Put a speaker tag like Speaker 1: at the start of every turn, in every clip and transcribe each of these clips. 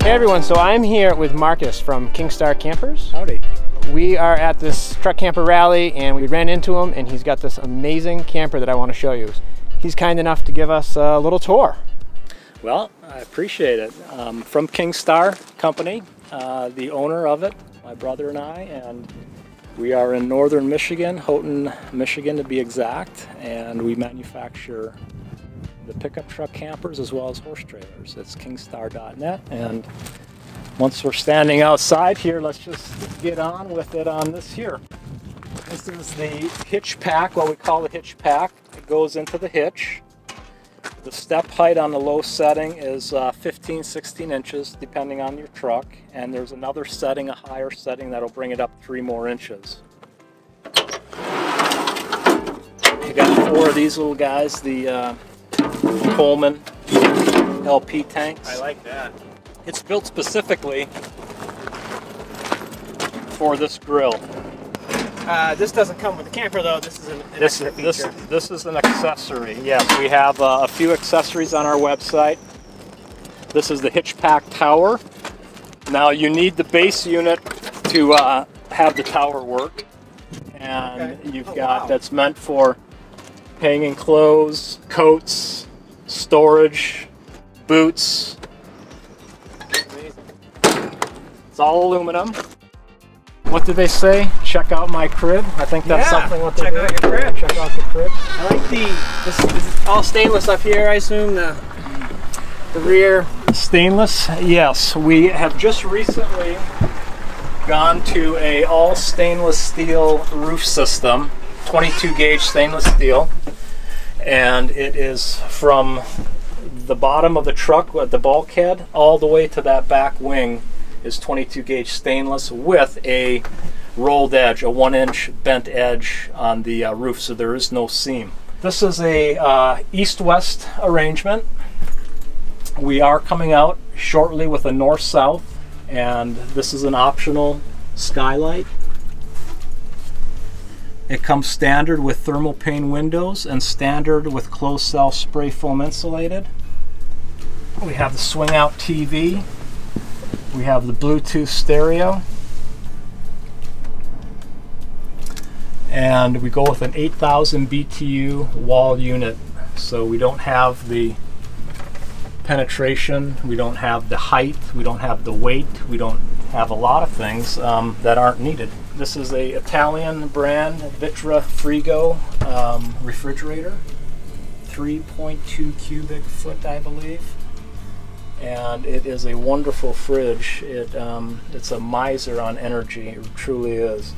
Speaker 1: Hey everyone, so I'm here with Marcus from Kingstar Campers.
Speaker 2: Howdy.
Speaker 1: We are at this truck camper rally and we ran into him, and he's got this amazing camper that I want to show you. He's kind enough to give us a little tour.
Speaker 2: Well, I appreciate it. From Kingstar Company, the owner of it, my brother and I, and we are in northern Michigan, Houghton, Michigan to be exact, and we manufacture the pickup truck campers as well as horse trailers. It's kingstar.net, and once we're standing outside here, let's just get on with it on this here. This is the Hitch Pack, what we call the Hitch Pack. It goes into the hitch. The step height on the low setting is 15-16 inches depending on your truck, and there's another setting, a higher setting, that'll bring it up 3 more inches. You got 4 of these little guys, the Coleman LP tanks.
Speaker 1: I like that.
Speaker 2: It's built specifically for this grill.
Speaker 1: This doesn't come with the camper though. This is an extra feature.
Speaker 2: This is an accessory. Yes, we have a few accessories on our website. This is the Hitch Pack tower. Now you need the base unit to have the tower work, and
Speaker 1: okay.
Speaker 2: You've got that's meant for hanging clothes, coats, storage, boots.
Speaker 1: Amazing.
Speaker 2: It's all aluminum. What did they say? Check out my crib. I think that's something what they
Speaker 1: check out your crib.
Speaker 2: Check out the crib.
Speaker 1: I like this is all stainless up here, I assume, the rear.
Speaker 2: Stainless, yes. We have just recently gone to a all stainless steel roof system, 22 gauge stainless steel, and it is from the bottom of the truck at the bulkhead all the way to that back wing is 22 gauge stainless with a rolled edge, a 1-inch bent edge on the roof, so there is no seam. This is a east-west arrangement. We are coming out shortly with a north-south, and this is an optional skylight. It comes standard with thermal pane windows and standard with closed cell spray foam insulated. We have the swing out TV. We have the Bluetooth stereo, and we go with an 8,000 BTU wall unit, so we don't have the penetration, we don't have the height, we don't have the weight, we don't have a lot of things that aren't needed. This is a Italian brand Vitra Frigo refrigerator, 3.2 cubic foot, I believe. And it is a wonderful fridge. It's a miser on energy. It truly is.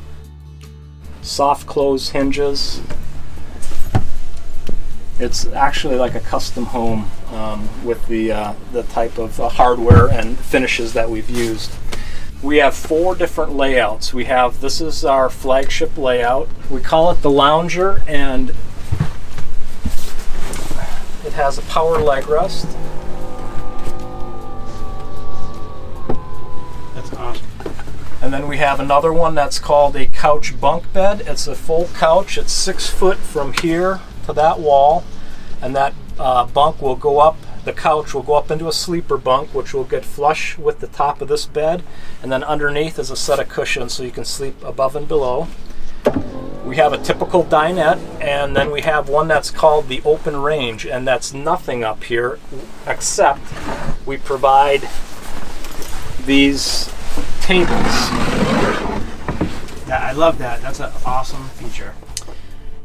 Speaker 2: Soft close hinges. It's actually like a custom home with the type of hardware and finishes that we've used. We have 4 different layouts. This is our flagship layout. We call it the Lounger, and it has a power leg rest.
Speaker 1: Awesome.
Speaker 2: And then we have another one that's called a couch bunk bed. It's a full couch. It's 6 foot from here to that wall, and that bunk will go up, the couch will go up into a sleeper bunk, which will get flush with the top of this bed, and then underneath is a set of cushions so you can sleep above and below. We have a typical dinette, and then we have one that's called the open range, and that's nothing up here except we provide these tables.
Speaker 1: Yeah, I love that. That's an awesome feature.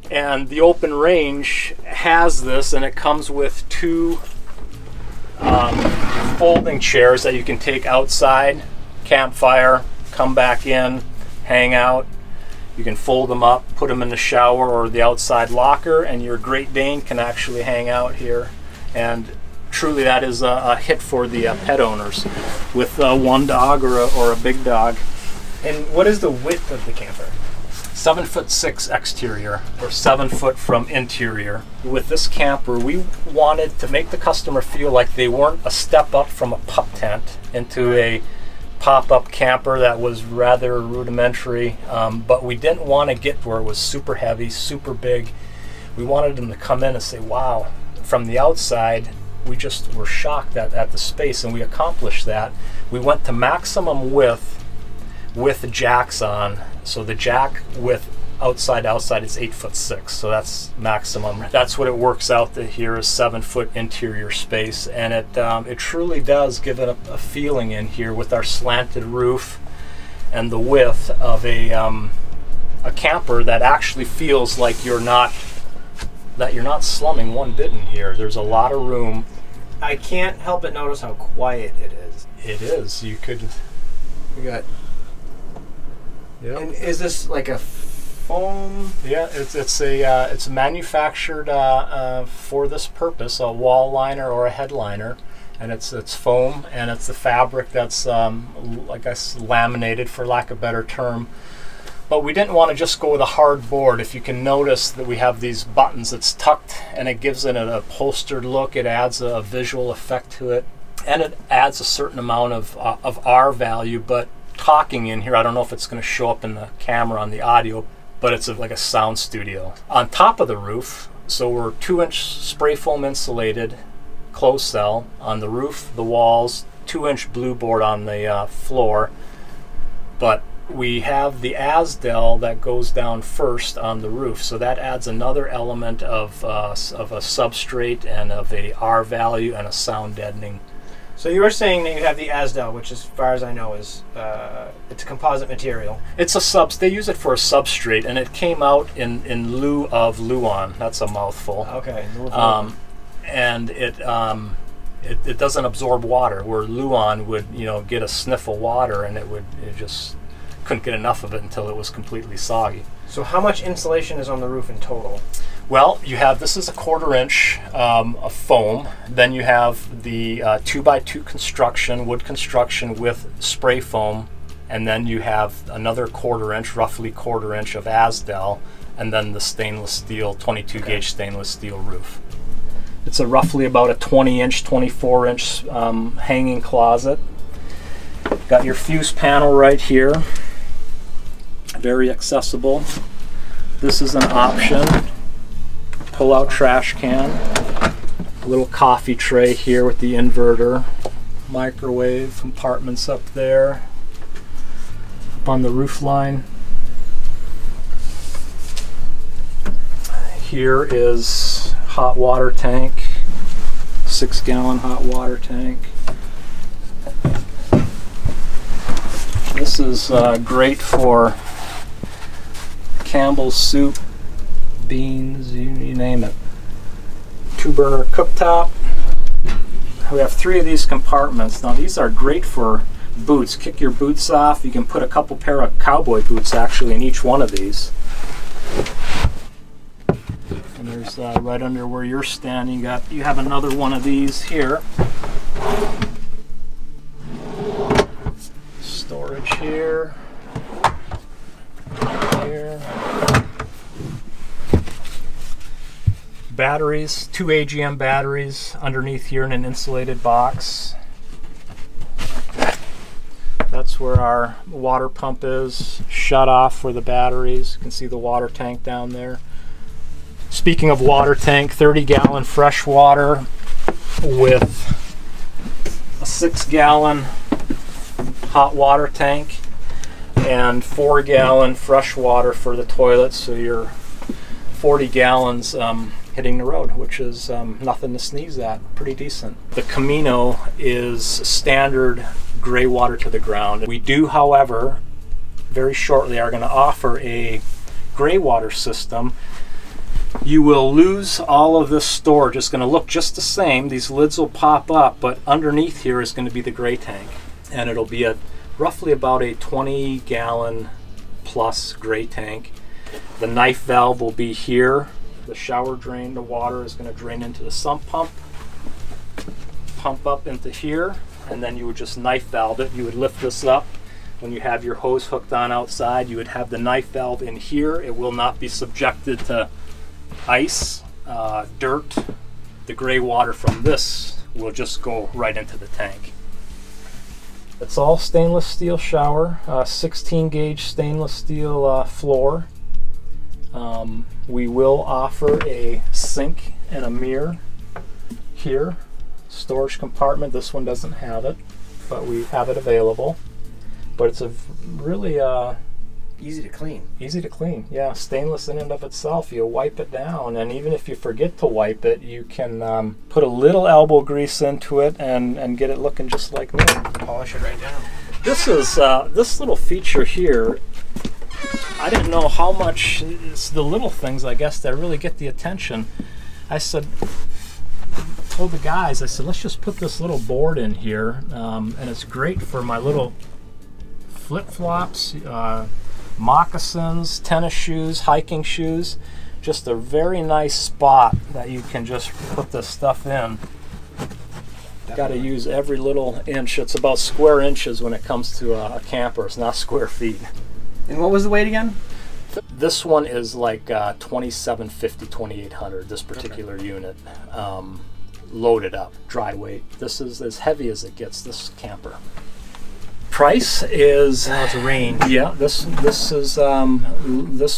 Speaker 2: And the open range has this, and it comes with 2 folding chairs that you can take outside, campfire, come back in, hang out. You can fold them up, put them in the shower or the outside locker, and your Great Dane can actually hang out here. And truly that is a hit for the pet owners with 1 dog or a big dog.
Speaker 1: And what is the width of the camper?
Speaker 2: 7'6" exterior, or 7 foot from interior. With this camper, we wanted to make the customer feel like they weren't a step up from a pup tent into a pop-up camper that was rather rudimentary, but we didn't want to get where it was super heavy, super big. We wanted them to come in and say, wow, from the outside, we just were shocked at the space, and we accomplished that. We went to maximum width with the jacks on. So the jack width outside is 8'6", so that's maximum. That's what it works out to here is 7-foot interior space, and it truly does give it a feeling in here with our slanted roof and the width of a camper that actually feels like you're not slumming one bit in here. There's a lot of room.
Speaker 1: I can't help but notice how quiet it is.
Speaker 2: It is. You could.
Speaker 1: We got.
Speaker 2: Yeah.
Speaker 1: And is this like a foam?
Speaker 2: Yeah, it's manufactured for this purpose, a wall liner or a headliner, and it's foam, and it's the fabric that's I guess laminated, for lack of a better term. But we didn't want to just go with a hard board. If you can notice that we have these buttons, it's tucked, and it gives it an upholstered look. It adds a visual effect to it, and it adds a certain amount of R value. But talking in here, I don't know if it's going to show up in the camera on the audio, but it's like a sound studio. On top of the roof, so we're 2-inch spray foam insulated closed cell on the roof, the walls, 2-inch blue board on the floor, but we have the Asdel that goes down first on the roof, so that adds another element of a substrate and of a R value and a sound deadening.
Speaker 1: So you were saying that you have the Asdel, which as far as I know is it's a composite material.
Speaker 2: It's a they use it for a substrate, and it came out in lieu of Luan. That's a mouthful.
Speaker 1: Okay.
Speaker 2: And it doesn't absorb water, where Luan would get a sniff of water, and it just couldn't get enough of it until it was completely soggy.
Speaker 1: So how much insulation is on the roof in total?
Speaker 2: Well, you have, this is a 1/4 inch of foam. Then you have the 2x2 construction, wood construction with spray foam, and then you have another 1/4 inch, roughly 1/4 inch of Asdel, and then the stainless steel, 22 gauge stainless steel roof. It's roughly about a 20-inch, 24-inch hanging closet. Got your fuse panel right here. Very accessible. This is an option. Pull-out trash can. A little coffee tray here with the inverter. Microwave compartments up there. Up on the roof line. Here is hot water tank. 6-gallon hot water tank. This is great for Campbell's soup, beans, you name it. 2-burner cooktop. We have 3 of these compartments. Now these are great for boots. Kick your boots off. You can put a couple pair of cowboy boots actually in each one of these. And there's right under where you're standing, you have another one of these here. Storage here. Here. Batteries, 2 AGM batteries underneath here in an insulated box. That's where our water pump is, shut off for the batteries. You can see the water tank down there. Speaking of water tank, 30-gallon fresh water with a 6-gallon hot water tank and 4-gallon fresh water for the toilet, so you're 40 gallons hitting the road, which is nothing to sneeze at. Pretty decent. The Camino is standard gray water to the ground. We do, however, very shortly are going to offer a gray water system. You will lose all of this storage. It's going to look just the same. These lids will pop up, but underneath here is going to be the gray tank, and it'll be roughly about a 20-gallon plus gray tank. The knife valve will be here. The shower drain, the water is going to drain into the sump pump, pump up into here, and then you would just knife valve it. You would lift this up. When you have your hose hooked on outside, you would have the knife valve in here. It will not be subjected to ice, dirt. The gray water from this will just go right into the tank. It's all stainless steel shower, 16 gauge stainless steel floor. We will offer a sink and a mirror here storage compartment. This one doesn't have it, but we have it available. But it's a really
Speaker 1: easy to clean.
Speaker 2: Easy to clean, yeah. Stainless in and of itself. You wipe it down, and even if you forget to wipe it, you can put a little elbow grease into it and get it looking just like new.
Speaker 1: Polish it right down.
Speaker 2: This is this little feature here. I didn't know how much. It's the little things, I guess, that really get the attention. I told the guys, I said, let's just put this little board in here, and it's great for my little flip-flops, moccasins, tennis shoes, hiking shoes. Just a very nice spot that you can just put this stuff in. Got to use every little inch. It's about square inches when it comes to a camper. It's not square feet.
Speaker 1: And what was the weight again?
Speaker 2: This one is like 2750, 2800, this particular unit. Loaded up, dry weight. This is as heavy as it gets, this camper. Price is...
Speaker 1: Oh, it's a range.
Speaker 2: Yeah, this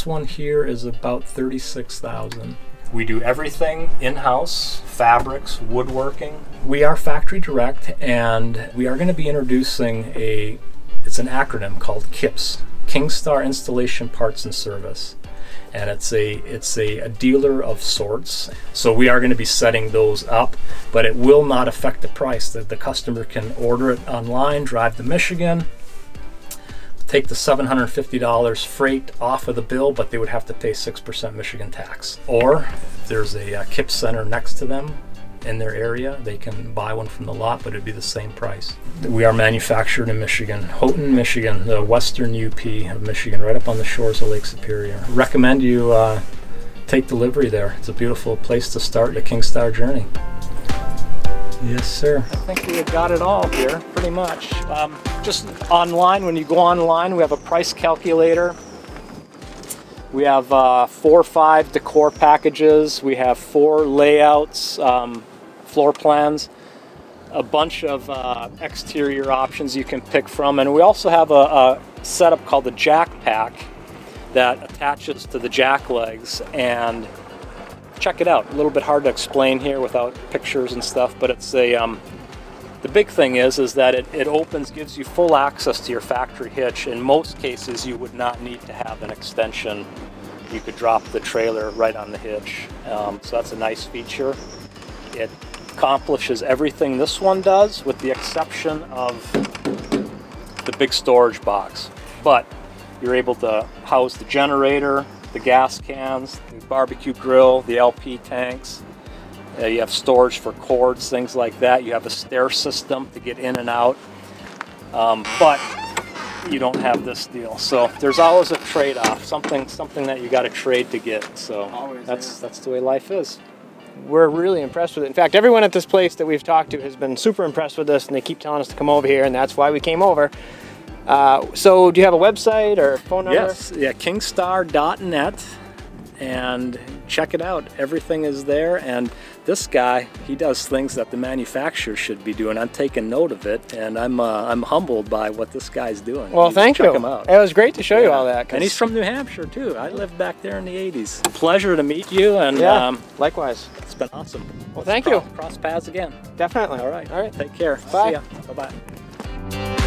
Speaker 2: one here is about $36,000. We do everything in-house, fabrics, woodworking. We are factory direct, and we are going to be introducing it's an acronym called KIPS, Kingstar Installation Parts and Service. And it's a dealer of sorts. So we are going to be setting those up, but it will not affect the price. That the customer can order it online, drive to Michigan, take the $750 freight off of the bill, but they would have to pay 6% Michigan tax. Or if there's a KIP center next to them in their area, they can buy one from the lot, but it'd be the same price. We are manufactured in Michigan, Houghton, Michigan, the western UP of Michigan, right up on the shores of Lake Superior. Recommend you take delivery there. It's a beautiful place to start the Kingstar journey. Yes, sir. I think we have got it all here, pretty much. Just online, when you go online, we have a price calculator. We have 4 or 5 decor packages. We have 4 layouts, floor plans, a bunch of exterior options you can pick from, and we also have a setup called the Jack Pack that attaches to the jack legs. And check it out. A little bit hard to explain here without pictures and stuff, but it's the big thing is that it opens, gives you full access to your factory hitch. In most cases, you would not need to have an extension. You could drop the trailer right on the hitch. So that's a nice feature. It accomplishes everything this one does, with the exception of the big storage box. But you're able to house the generator, the gas cans, the barbecue grill, the LP tanks. You have storage for cords, things like that. You have a stair system to get in and out. But you don't have this deal. So there's always a trade-off, something that you got to trade to get. So that's the way life is.
Speaker 1: We're really impressed with it. In fact, everyone at this place that we've talked to has been super impressed with this, and they keep telling us to come over here, and that's why we came over. So do you have a website or phone number?
Speaker 2: Yes, yeah, kingstar.net, and check it out. Everything is there, and this guy, he does things that the manufacturer should be doing. I'm taking note of it, and I'm humbled by what this guy's doing.
Speaker 1: Well, thank you.
Speaker 2: Check him out.
Speaker 1: It was great to show you all that.
Speaker 2: And he's from New Hampshire too. I lived back there in the 80s. Pleasure to meet you, and
Speaker 1: likewise.
Speaker 2: It's been awesome.
Speaker 1: Well, thank you.
Speaker 2: Cross paths again.
Speaker 1: Definitely.
Speaker 2: All right.
Speaker 1: All right.
Speaker 2: Take care.
Speaker 1: Bye.
Speaker 2: See ya. Bye-bye.